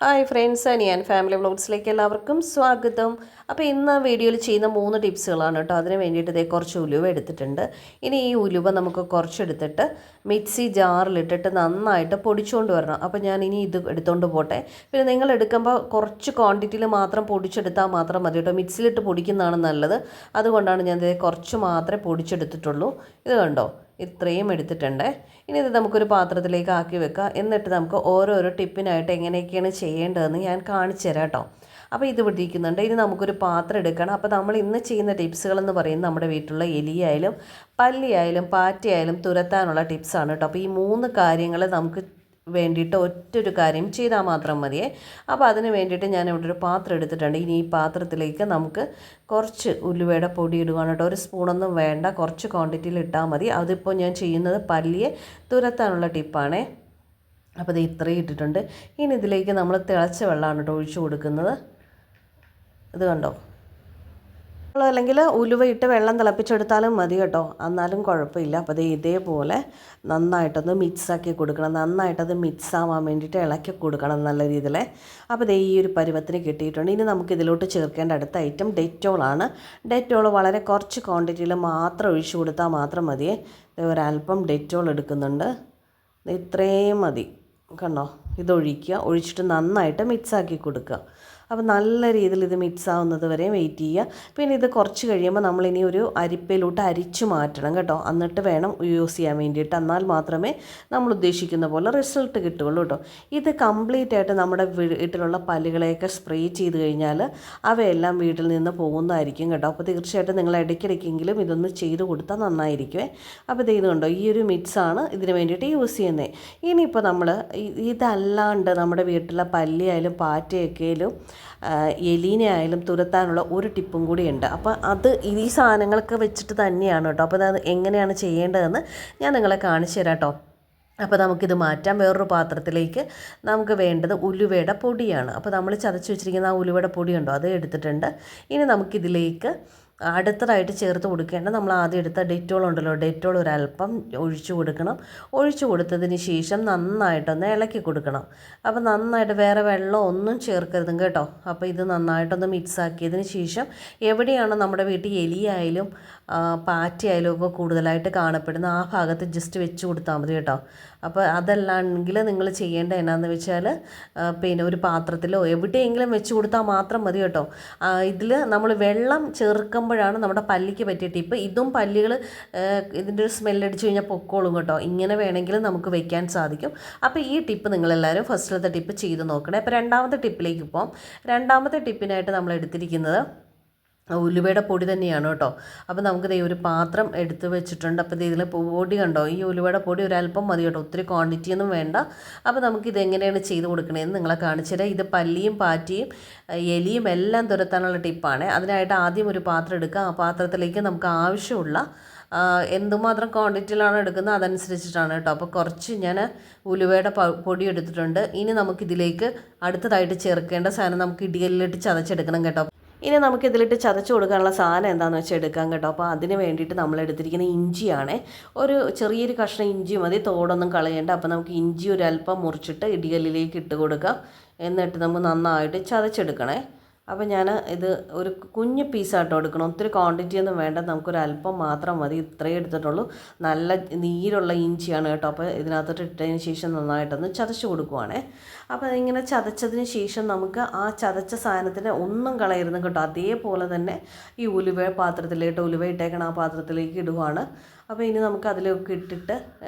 Hi friends, ഞാൻ family വ്ളോഗ്സിലേക്ക് എല്ലാവർക്കും സ്വാഗതം. അപ്പോൾ ഇന്ന് വീഡിയോയിൽ ചെയ്യുന്ന 3 ടിപ്സുകളാണ് കേട്ടോ. അതിന് വേണ്ടിയിട്ട് ഇതേ കുറച്ച് ഉലുവ എടുത്തിട്ടുണ്ട്. ഇനി ഈ ഉലുവ നമുക്ക് കുറച്ചെടുത്തിട്ട് മിക്സി ജാറിലിട്ടിട്ട് നന്നായിട്ട് പൊടിച്ചുകൊണ്ട് വരണം. അപ്പോൾ ഞാൻ ഇനി ഇത് എടുത്തുകൊണ്ട് പോട്ടെ. പിന്നെ നിങ്ങൾ എടുക്കുമ്പോൾ കുറച്ച് ക്വാണ്ടിറ്റിയിൽ മാത്രം പൊടിച്ചെടുത്താൽ മാത്രം മതി കേട്ടോ. മിക്സിയിലിട്ട് പൊടിക്കുന്നതാണ് നല്ലത്. അതുകൊണ്ടാണ് ഞാൻ ഇതേ കുറച്ച് മാത്രമേ പൊടിച്ചെടുത്തിട്ടുള്ളൂ. ഇത് കണ്ടോ, ഇത്രയും എടുത്തിട്ടുണ്ട്. ഇനി ഇത് നമുക്കൊരു പാത്രത്തിലേക്ക് ആക്കി വെക്കാം. എന്നിട്ട് നമുക്ക് ഓരോരോ ടിപ്പിനായിട്ട് എങ്ങനെയൊക്കെയാണ് ചെയ്യേണ്ടതെന്ന് ഞാൻ കാണിച്ചു തരാം കേട്ടോ. അപ്പോൾ ഇത് പിടിക്കുന്നുണ്ട്. ഇനി നമുക്കൊരു പാത്രം എടുക്കണം. അപ്പോൾ നമ്മൾ ഇന്ന് ചെയ്യുന്ന ടിപ്സുകളെന്ന് പറയുന്നത് നമ്മുടെ വീട്ടിലുള്ള എലിയായാലും പല്ലിയായാലും പാറ്റയായാലും തുരത്താനുള്ള ടിപ്സാണ് കേട്ടോ. അപ്പോൾ ഈ 3 കാര്യങ്ങൾ നമുക്ക് വേണ്ടിയിട്ട് ഒറ്റൊരു കാര്യം ചെയ്താൽ മാത്രം മതിയേ. അപ്പോൾ അതിന് വേണ്ടിയിട്ട് ഞാൻ ഇവിടെ ഒരു പാത്രം എടുത്തിട്ടുണ്ട്. ഇനി ഈ പാത്രത്തിലേക്ക് നമുക്ക് കുറച്ച് ഉലുവയുടെ പൊടി ഇടുകയാണ് കേട്ടോ. ഒരു സ്പൂണൊന്നും വേണ്ട, കുറച്ച് ക്വാണ്ടിറ്റിയിൽ ഇട്ടാൽ മതി. അതിപ്പോൾ ഞാൻ ചെയ്യുന്നത് പല്ലിയെ തുരത്താനുള്ള ടിപ്പാണേ. അപ്പോൾ ഇത് ഇത്രയും ഇട്ടിട്ടുണ്ട്. ഇനി ഇതിലേക്ക് നമ്മൾ തിളച്ച വെള്ളമാണ് കേട്ടോ ഒഴിച്ചു കൊടുക്കുന്നത്. ഇത് കണ്ടോ, അല്ലെങ്കിൽ ഉലുവ ഇട്ട് വെള്ളം തിളപ്പിച്ചെടുത്താലും മതി കേട്ടോ, എന്നാലും കുഴപ്പമില്ല. അപ്പോൾ ഇതേപോലെ നന്നായിട്ടൊന്ന് മിക്സാക്കി കൊടുക്കണം. നന്നായിട്ടത് മിക്സ് ആവാൻ വേണ്ടിയിട്ട് ഇളക്കി കൊടുക്കണം നല്ല രീതിയിൽ. അപ്പോൾ ഈ ഒരു പരുവത്തിന് കിട്ടിയിട്ടുണ്ട്. ഇനി നമുക്ക് ഇതിലോട്ട് ചേർക്കേണ്ട അടുത്ത ഐറ്റം ഡെറ്റോളാണ്. ഡെറ്റോൾ വളരെ കുറച്ച് ക്വാണ്ടിറ്റിയിൽ മാത്രം ഒഴിച്ചു കൊടുത്താൽ മാത്രം മതിയേ. ഒരല്പം ഡെറ്റോൾ എടുക്കുന്നുണ്ട്. ഇത്രയും മതി കണ്ടോ. ഇതൊഴിക്കുക, ഒഴിച്ചിട്ട് നന്നായിട്ട് മിക്സാക്കി കൊടുക്കുക. അപ്പോൾ നല്ല രീതിയിൽ ഇത് മിക്സ് ആവുന്നത് വരെ വെയിറ്റ് ചെയ്യുക. പിന്നെ ഇത് കുറച്ച് കഴിയുമ്പോൾ നമ്മളിനി ഒരു അരിപ്പയിലോട്ട് അരിച്ചു മാറ്റണം കേട്ടോ. എന്നിട്ട് വേണം യൂസ് ചെയ്യാൻ വേണ്ടിയിട്ട്. എന്നാൽ മാത്രമേ നമ്മൾ ഉദ്ദേശിക്കുന്ന പോലെ റിസൾട്ട് കിട്ടുകയുള്ളൂ കേട്ടോ. ഇത് കംപ്ലീറ്റ് ആയിട്ട് നമ്മുടെ വീട്ടിലുള്ള പല്ലുകളെയൊക്കെ സ്പ്രേ ചെയ്ത് കഴിഞ്ഞാൽ അവയെല്ലാം വീട്ടിൽ നിന്ന് പോകുന്നതായിരിക്കും കേട്ടോ. അപ്പോൾ തീർച്ചയായിട്ടും നിങ്ങൾ ഇടയ്ക്കിടയ്ക്കെങ്കിലും ഇതൊന്ന് ചെയ്ത് കൊടുത്താൽ നന്നായിരിക്കുമേ. അപ്പോൾ ഇത് കണ്ടോ, ഈ ഒരു മിക്സാണ് ഇതിന് വേണ്ടിയിട്ട് യൂസ് ചെയ്യുന്നത്. ഇനിയിപ്പോൾ നമ്മൾ ഇതല്ലാണ്ട് നമ്മുടെ വീട്ടിലെ പല്ലിയായാലും പാറ്റയൊക്കെയായാലും എലീനെ ആയാലും തുരത്താനുള്ള ഒരു ടിപ്പും കൂടിയുണ്ട്. അപ്പോൾ അത് ഈ സാധനങ്ങളൊക്കെ വെച്ചിട്ട് തന്നെയാണ് കേട്ടോ. അപ്പോൾ അത് എങ്ങനെയാണ് ചെയ്യേണ്ടതെന്ന് ഞാൻ നിങ്ങളെ കാണിച്ചു തരാം കേട്ടോ. അപ്പോൾ നമുക്കിത് മാറ്റാം. വേറൊരു പാത്രത്തിലേക്ക് നമുക്ക് വേണ്ടത് ഉലുവയുടെ പൊടിയാണ്. അപ്പോൾ നമ്മൾ ചതച്ച് വെച്ചിരിക്കുന്ന ആ ഉലുവയുടെ പൊടിയുണ്ടോ, അത് എടുത്തിട്ടുണ്ട്. ഇനി നമുക്കിതിലേക്ക് അടുത്തതായിട്ട് ചേർത്ത് കൊടുക്കേണ്ട നമ്മൾ ആദ്യം എടുത്ത ഡെറ്റോൾ ഉണ്ടല്ലോ, ഡെറ്റോൾ ഒരല്പം ഒഴിച്ചു കൊടുക്കണം. ഒഴിച്ചു കൊടുത്തതിന് ശേഷം നന്നായിട്ടൊന്ന് ഇളക്കി കൊടുക്കണം. അപ്പോൾ നന്നായിട്ട് വേറെ വെള്ളം ഒന്നും ചേർക്കരുതും കേട്ടോ. അപ്പോൾ ഇത് നന്നായിട്ടൊന്ന് മിക്സ് ആക്കിയതിന് ശേഷം എവിടെയാണ് നമ്മുടെ വീട്ടിൽ എലിയായാലും പാറ്റയായാലും ഒക്കെ കൂടുതലായിട്ട് കാണപ്പെടുന്ന ആ ഭാഗത്ത് ജസ്റ്റ് വെച്ച് കൊടുത്താൽ മതി കേട്ടോ. അപ്പോൾ അതല്ലാണെങ്കിൽ നിങ്ങൾ ചെയ്യേണ്ട എന്നാന്ന് വെച്ചാൽ പിന്നെ ഒരു പാത്രത്തിലോ എവിടെയെങ്കിലും വെച്ച് കൊടുത്താൽ മാത്രം മതി കേട്ടോ. ഇതിൽ നമ്മൾ വെള്ളം ചേർക്കുമ്പോഴാണ് നമ്മുടെ പല്ലിക്ക് പറ്റിയ ടിപ്പ്. ഇതും പല്ലികൾ ഇതിൻ്റെ ഒരു സ്മെല്ലടിച്ച് കഴിഞ്ഞാൽ പൊക്കോളും കേട്ടോ. ഇങ്ങനെ വേണമെങ്കിലും നമുക്ക് വെക്കാൻ സാധിക്കും. അപ്പോൾ ഈ ടിപ്പ് നിങ്ങളെല്ലാവരും ഫസ്റ്റിലത്തെ ടിപ്പ് ചെയ്ത് നോക്കണേ. അപ്പോൾ രണ്ടാമത്തെ ടിപ്പിലേക്ക് പോകാം. രണ്ടാമത്തെ ടിപ്പിനായിട്ട് നമ്മൾ എടുത്തിരിക്കുന്നത് ഉലുവയുടെ പൊടി തന്നെയാണ് കേട്ടോ. അപ്പോൾ നമുക്ക് ഒരു പാത്രം എടുത്ത് വെച്ചിട്ടുണ്ട്. അപ്പോൾ ഇതിൽ പൊടി കണ്ടോ, ഈ ഉലുവയുടെ പൊടി ഒരല്പം മതി കേട്ടോ, ഒത്തിരി ക്വാണ്ടിറ്റിയൊന്നും വേണ്ട. അപ്പോൾ നമുക്കിത് എങ്ങനെയാണ് ചെയ്ത് കൊടുക്കണതെന്ന് നിങ്ങളെ കാണിച്ചു തരാം. ഇത് പല്ലിയും പാറ്റയും എലിയും എല്ലാം തുരത്താനുള്ള ടിപ്പാണ്. അതിനായിട്ട് ആദ്യം ഒരു പാത്രം എടുക്കുക. ആ പാത്രത്തിലേക്ക് നമുക്ക് ആവശ്യമുള്ള എന്തുമാത്രം ക്വാണ്ടിറ്റിയിലാണ് എടുക്കുന്നത് അതനുസരിച്ചിട്ടാണ് കേട്ടോ. അപ്പോൾ കുറച്ച് ഞാൻ ഉലുവയുടെ പൊടി എടുത്തിട്ടുണ്ട്. ഇനി നമുക്കിതിലേക്ക് അടുത്തതായിട്ട് ചേർക്കേണ്ട സാധനം നമുക്ക് ഇടികല്ലിലിട്ട് ചതച്ചെടുക്കണം കേട്ടോ. ഇനി നമുക്ക് ഇതിലിട്ട് ചതച്ച് കൊടുക്കാനുള്ള സാധനം എന്താണെന്ന് വെച്ചാൽ എടുക്കാം കേട്ടോ. അപ്പോൾ അതിന് വേണ്ടിയിട്ട് നമ്മൾ എടുത്തിരിക്കുന്ന ഇഞ്ചിയാണ്. ഒരു ചെറിയൊരു കഷ്ണം ഇഞ്ചി മതി, തോടൊന്നും കളയേണ്ട. അപ്പോൾ നമുക്ക് ഇഞ്ചി ഒരല്പം മുറിച്ചിട്ട് ഇടികല്ലിലേക്ക് ഇട്ട് കൊടുക്കാം. എന്നിട്ട് നമുക്ക് നന്നായിട്ട് ചതച്ചെടുക്കണേ. അപ്പോൾ ഞാൻ ഇത് ഒരു കുഞ്ഞ് പീസാട്ടോ എടുക്കണം. ഒത്തിരി ക്വാണ്ടിറ്റി ഒന്നും വേണ്ട, നമുക്കൊരല്പം മാത്രം മതി. ഇത്രയും എടുത്തിട്ടുള്ളൂ. നല്ല നീരുള്ള ഇഞ്ചിയാണ് കേട്ടോ. അപ്പോൾ ഇതിനകത്തോട്ട് ഇട്ടതിന് ശേഷം നന്നായിട്ടൊന്ന് ചതച്ച് കൊടുക്കുവാണേ. അപ്പോൾ അതിങ്ങനെ ചതച്ചതിന് ശേഷം നമുക്ക് ആ ചതച്ച സാധനത്തിന് ഒന്നും കളയരുത് കേട്ടോ. അതേപോലെ തന്നെ ഈ ഉലുവ പാത്രത്തിലേക്ക് ഉലുവ ഇട്ടേക്കണം ആ പാത്രത്തിലേക്ക് ഇടുവാണ്. അപ്പോൾ ഇനി നമുക്ക് അതിലൊക്കെ ഇട്ടിട്ട്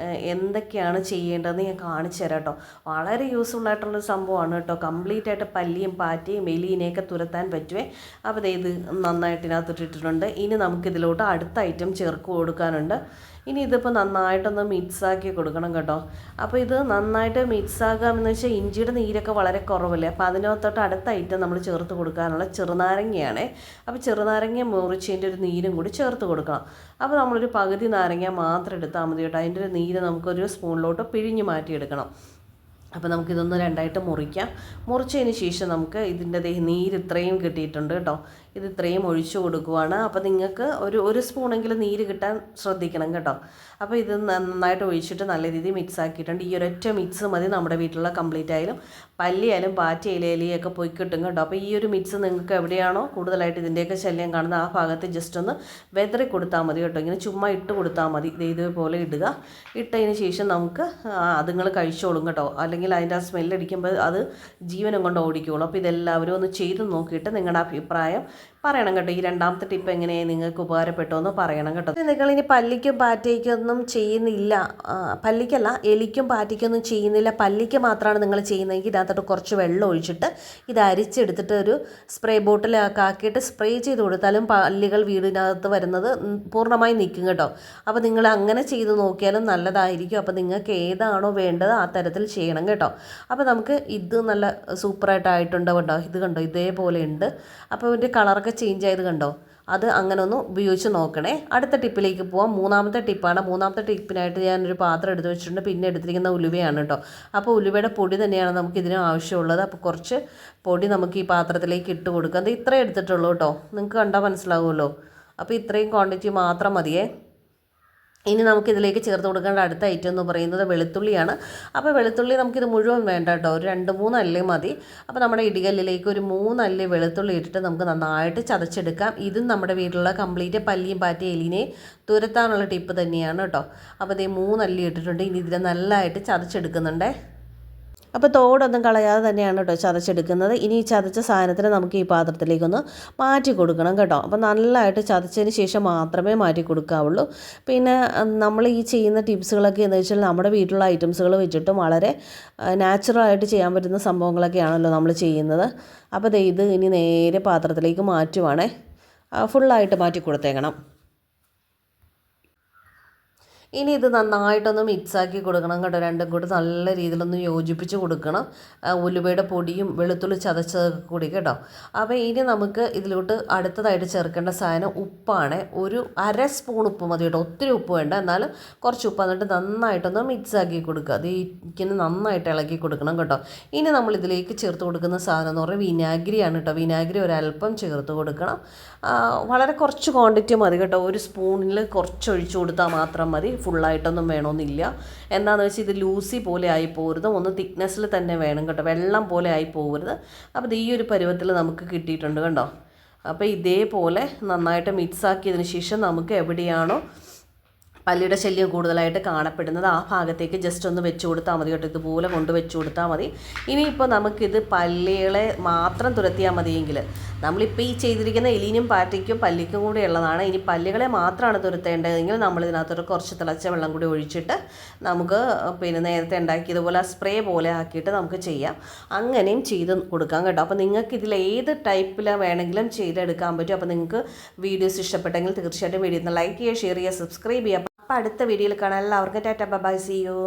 എന്തൊക്കെയാണ് ചെയ്യേണ്ടതെന്ന് ഞാൻ കാണിച്ചു തരാം കേട്ടോ. വളരെ യൂസ്ഫുൾ ആയിട്ടുള്ളൊരു സംഭവമാണ് കേട്ടോ. കംപ്ലീറ്റ് ആയിട്ട് പല്ലിയും പാറ്റയും എലിനെയൊക്കെ തുരത്താൻ പറ്റുമേ. അപ്പോൾ ഇത് നന്നായിട്ട് ഇതിനകത്തോട്ട് ഇട്ടിട്ടുണ്ട്. ഇനി നമുക്കിതിലോട്ട് അടുത്ത ഐറ്റം ചേർക്ക് കൊടുക്കാനുണ്ട്. ഇനി ഇതിപ്പോൾ നന്നായിട്ടൊന്ന് മിക്സാക്കി കൊടുക്കണം കേട്ടോ. അപ്പോൾ ഇത് നന്നായിട്ട് മിക്സാകാമെന്ന് വെച്ചാൽ ഇഞ്ചിയുടെ നീരൊക്കെ വളരെ കുറവല്ലേ. അപ്പോൾ അതിനകത്തോട്ട് അടുത്ത ഐറ്റം നമ്മൾ ചേർത്ത് കൊടുക്കാനുള്ള ചെറുനാരങ്ങയാണ്. അപ്പോൾ ചെറുനാരങ്ങ മുറിച്ചതിൻ്റെ ഒരു നീരും കൂടി ചേർത്ത് കൊടുക്കണം. അപ്പോൾ നമ്മളൊരു പകുതി നാരങ്ങ മാത്രം എടുത്താൽ മതി കേട്ടോ. അതിൻ്റെ ഒരു നീര് നമുക്കൊരു സ്പൂണിലോട്ട് പിഴിഞ്ഞ് മാറ്റിയെടുക്കണം. അപ്പോൾ നമുക്കിതൊന്ന് രണ്ടായിട്ട് മുറിക്കാം. മുറിച്ചതിന് ശേഷം നമുക്ക് ഇതിൻ്റെ നീര് ഇത്രയും കിട്ടിയിട്ടുണ്ട് കേട്ടോ. ഇത് ഇത്രയും ഒഴിച്ചു കൊടുക്കുവാണ്. അപ്പോൾ നിങ്ങൾക്ക് ഒരു സ്പൂണെങ്കിലും നീര് കിട്ടാൻ ശ്രദ്ധിക്കണം കേട്ടോ. അപ്പോൾ ഇത് നന്നായിട്ട് ഒഴിച്ചിട്ട് നല്ല രീതിയിൽ മിക്സ് ആക്കിയിട്ടുണ്ട്. ഈ ഒരൊറ്റ മിക്സ് മതി നമ്മുടെ വീട്ടിലുള്ള കംപ്ലീറ്റ് ആയാലും പല്ലിയായാലും പാറ്റി ഇലയിലൊക്കെ പോയി കിട്ടും കേട്ടോ. അപ്പോൾ ഈ ഒരു മിക്സ് നിങ്ങൾക്ക് എവിടെയാണോ കൂടുതലായിട്ട് ഇതിൻ്റെയൊക്കെ ശല്യം കാണുന്ന ആ ഭാഗത്ത് ജസ്റ്റ് ഒന്ന് വെതറി കൊടുത്താൽ മതി കേട്ടോ. ഇങ്ങനെ ചുമ്മാ ഇട്ട് കൊടുത്താൽ മതി. ഇതേപോലെ ഇടുക. ഇട്ടതിന് ശേഷം നമുക്ക് അതുങ്ങൾ കഴിച്ചോളും കേട്ടോ. അല്ലെങ്കിൽ അതിൻ്റെ ആ സ്മെല്ലടിക്കുമ്പോൾ അത് ജീവനം കൊണ്ട് ഓടിക്കോളും. അപ്പോൾ ഇതെല്ലാവരും ഒന്ന് ചെയ്ത് നോക്കിയിട്ട് നിങ്ങളുടെ അഭിപ്രായം പറയണം കേട്ടോ. ഈ രണ്ടാമത്തെ ടിപ്പ് എങ്ങനെയാണ് നിങ്ങൾക്ക് ഉപകാരപ്പെട്ടോ എന്ന് പറയണം കേട്ടോ. നിങ്ങളിനി പല്ലിക്കും പാറ്റയ്ക്കൊന്നും ചെയ്യുന്നില്ല, പല്ലിക്കല്ല എലിക്കും പാറ്റയ്ക്കൊന്നും ചെയ്യുന്നില്ല, പല്ലിക്ക് മാത്രമാണ് നിങ്ങൾ ചെയ്യുന്നതെങ്കിൽ ഇതിനകത്തോട്ട് കുറച്ച് വെള്ളം ഒഴിച്ചിട്ട് ഇത് അരിച്ചെടുത്തിട്ട് ഒരു സ്പ്രേ ബോട്ടിലൊക്കെ ആക്കിയിട്ട് സ്പ്രേ ചെയ്ത് കൊടുത്താലും പല്ലികൾ വീടിനകത്ത് വരുന്നത് പൂർണ്ണമായി നിൽക്കും കേട്ടോ. അപ്പോൾ നിങ്ങൾ അങ്ങനെ ചെയ്ത് നോക്കിയാലും നല്ലതായിരിക്കും. അപ്പോൾ നിങ്ങൾക്ക് ഏതാണോ വേണ്ടത് ആ തരത്തിൽ ചെയ്യണം കേട്ടോ. അപ്പോൾ നമുക്ക് ഇത് നല്ല സൂപ്പറായിട്ടായിട്ടുണ്ട് കേട്ടോ. ഇത് കണ്ടോ ഇതേപോലെ ഉണ്ട്. അപ്പോൾ ഇതിൻ്റെ കളറൊക്കെ ചേഞ്ച് ആയത് കണ്ടോ. അത് അങ്ങനെ ഒന്ന് ഉപയോഗിച്ച് നോക്കണേ. അടുത്ത ടിപ്പിലേക്ക് പോവാം. മൂന്നാമത്തെ ടിപ്പാണ്. മൂന്നാമത്തെ ടിപ്പിനായിട്ട് ഞാനൊരു പാത്രം എടുത്ത് വെച്ചിട്ടുണ്ട്. പിന്നെ എടുത്തിരിക്കുന്ന ഉലുവയാണ് കേട്ടോ. അപ്പോൾ ഉലുവയുടെ പൊടി തന്നെയാണ് നമുക്ക് ഇതിന് ആവശ്യമുള്ളത്. അപ്പോൾ കുറച്ച് പൊടി നമുക്ക് ഈ പാത്രത്തിലേക്ക് ഇട്ട് കൊടുക്കാം. അത് ഇത്രയും എടുത്തിട്ടുള്ളൂ കേട്ടോ. നിങ്ങൾക്ക് കണ്ടാൽ മനസ്സിലാവുമല്ലോ. അപ്പോൾ ഇത്രയും ക്വാണ്ടിറ്റി മാത്രം മതിയേ. ഇനി നമുക്കിതിലേക്ക് ചേർത്ത് കൊടുക്കേണ്ട അടുത്ത ഐറ്റം എന്ന് പറയുന്നത് വെളുത്തുള്ളിയാണ്. അപ്പോൾ വെളുത്തുള്ളി നമുക്കിത് മുഴുവൻ വേണ്ട കേട്ടോ. ഒരു 2-3 അല്ലി മതി. അപ്പോൾ നമ്മുടെ ഇടികല്ലിലേക്ക് ഒരു 3 അല്ലി വെളുത്തുള്ളി ഇട്ടിട്ട് നമുക്ക് നന്നായിട്ട് ചതച്ചെടുക്കാം. ഇതും നമ്മുടെ വീട്ടിലുള്ള കംപ്ലീറ്റ് പല്ലിയും പാറ്റയും എലിനെ തുരത്താനുള്ള ടിപ്പ് തന്നെയാണ് കേട്ടോ. അപ്പോൾ ഇതേ 3 അല്ലി ഇട്ടിട്ടുണ്ട്. ഇനി ഇതിനെ നല്ലതായിട്ട് ചതച്ചെടുക്കുന്നുണ്ടേ. അപ്പോൾ തോടൊന്നും കളയാതെ തന്നെയാണ് കേട്ടോ ചതച്ചെടുക്കുന്നത്. ഇനി ഈ ചതച്ച സാധനത്തിന് നമുക്ക് ഈ പാത്രത്തിലേക്കൊന്ന് മാറ്റി കൊടുക്കണം കേട്ടോ. അപ്പോൾ നല്ലതായിട്ട് ചതച്ചതിന് ശേഷം മാത്രമേ മാറ്റി കൊടുക്കാവുള്ളൂ. പിന്നെ നമ്മൾ ഈ ചെയ്യുന്ന ടിപ്സുകളൊക്കെ എന്ന് വെച്ചാൽ നമ്മുടെ വീട്ടിലുള്ള ഐറ്റംസുകൾ വെച്ചിട്ടും വളരെ നാച്ചുറലായിട്ട് ചെയ്യാൻ പറ്റുന്ന സംഭവങ്ങളൊക്കെയാണല്ലോ നമ്മൾ ചെയ്യുന്നത്. അപ്പോൾ ഇത് ഇനി നേരെ പാത്രത്തിലേക്ക് മാറ്റുവാണേ. ഫുള്ളായിട്ട് മാറ്റി കൊടുത്തേക്കണം. ഇനി ഇത് നന്നായിട്ടൊന്ന് മിക്സാക്കി കൊടുക്കണം കേട്ടോ. രണ്ടും കൂടി നല്ല രീതിയിലൊന്ന് യോജിപ്പിച്ച് കൊടുക്കണം. ഉലുവയുടെ പൊടിയും വെളുത്തുള്ളി ചതച്ചതൊക്കെ കൂടി കേട്ടോ. അപ്പോൾ ഇനി നമുക്ക് ഇതിലോട്ട് അടുത്തതായിട്ട് ചേർക്കേണ്ട സാധനം ഉപ്പാണ്. ഒരു 1/2 സ്പൂൺ ഉപ്പ് മതി കേട്ടോ. ഒത്തിരി ഉപ്പ് വേണ്ട, എന്നാലും കുറച്ച് ഉപ്പ് എന്നിട്ട് നന്നായിട്ടൊന്ന് മിക്സാക്കി കൊടുക്കുക. അത് ഇങ്ങനെ നന്നായിട്ട് ഇളക്കി കൊടുക്കണം കേട്ടോ. ഇനി നമ്മൾ ഇതിലേക്ക് ചേർത്ത് കൊടുക്കുന്ന സാധനം എന്ന് പറഞ്ഞാൽ വിനാഗിരിയാണ് കേട്ടോ. വിനാഗിരി ഒരല്പം ചേർത്ത് കൊടുക്കണം. വളരെ കുറച്ച് ക്വാണ്ടിറ്റി മതി കേട്ടോ. ഒരു സ്പൂണിൽ കുറച്ച് ഒഴിച്ചു കൊടുത്താൽ മാത്രം മതി. ഫുള്ളായിട്ടൊന്നും വേണമെന്നില്ല. എന്താണെന്ന് വെച്ചാൽ ഇത് ലൂസി പോലെ ആയി പോകരുത്, ഒന്ന് തിക്നെസ്സിൽ തന്നെ വേണം കേട്ടോ. വെള്ളം പോലെ ആയി പോകരുത്. അപ്പോൾ ഈ ഒരു പരുവത്തിൽ നമുക്ക് കിട്ടിയിട്ടുണ്ട് കണ്ടോ. അപ്പോൾ ഇതേപോലെ നന്നായിട്ട് മിക്സ് ആക്കിയതിന് ശേഷം നമുക്ക് എവിടെയാണോ പല്ലിയുടെ ശല്യം കൂടുതലായിട്ട് കാണപ്പെടുന്നത് ആ ഭാഗത്തേക്ക് ജസ്റ്റ് ഒന്ന് വെച്ച് കൊടുത്താൽ മതി കേട്ടോ. ഇതുപോലെ കൊണ്ട് വെച്ച് കൊടുത്താൽ മതി. ഇനിയിപ്പോൾ നമുക്കിത് പല്ലികളെ മാത്രം തുരത്തിയാൽ മതിയെങ്കിൽ നമ്മളിപ്പോൾ ഈ ചെയ്തിരിക്കുന്ന എലിനും പാറ്റയ്ക്കും പല്ലിക്കും കൂടി ഉള്ളതാണ്. ഇനി പല്ലികളെ മാത്രമാണ് തുരത്തേണ്ടതെങ്കിൽ നമ്മളിതിനകത്തൊരു കുറച്ച് തിളച്ച വെള്ളം കൂടി ഒഴിച്ചിട്ട് നമുക്ക് പിന്നെ നേരത്തെ ഉണ്ടാക്കിയതുപോലെ സ്പ്രേ പോലെ ആക്കിയിട്ട് നമുക്ക് ചെയ്യാം. അങ്ങനെയും ചെയ്ത് കൊടുക്കാം കേട്ടോ. അപ്പോൾ നിങ്ങൾക്ക് ഇതിൽ ഏത് ടൈപ്പിൽ വേണമെങ്കിലും ചെയ്തെടുക്കാൻ പറ്റും. അപ്പോൾ നിങ്ങൾക്ക് വീഡിയോസ് ഇഷ്ടപ്പെട്ടെങ്കിൽ തീർച്ചയായിട്ടും വീഡിയോ ലൈക്ക് ചെയ്യുക, ഷെയർ ചെയ്യുക, സബ്സ്ക്രൈബ് ചെയ്യുക. അപ്പോൾ അടുത്ത വീഡിയോയിൽ കാണാൻ എല്ലാവർക്കും ടാറ്റ ബൈ, സീ യു.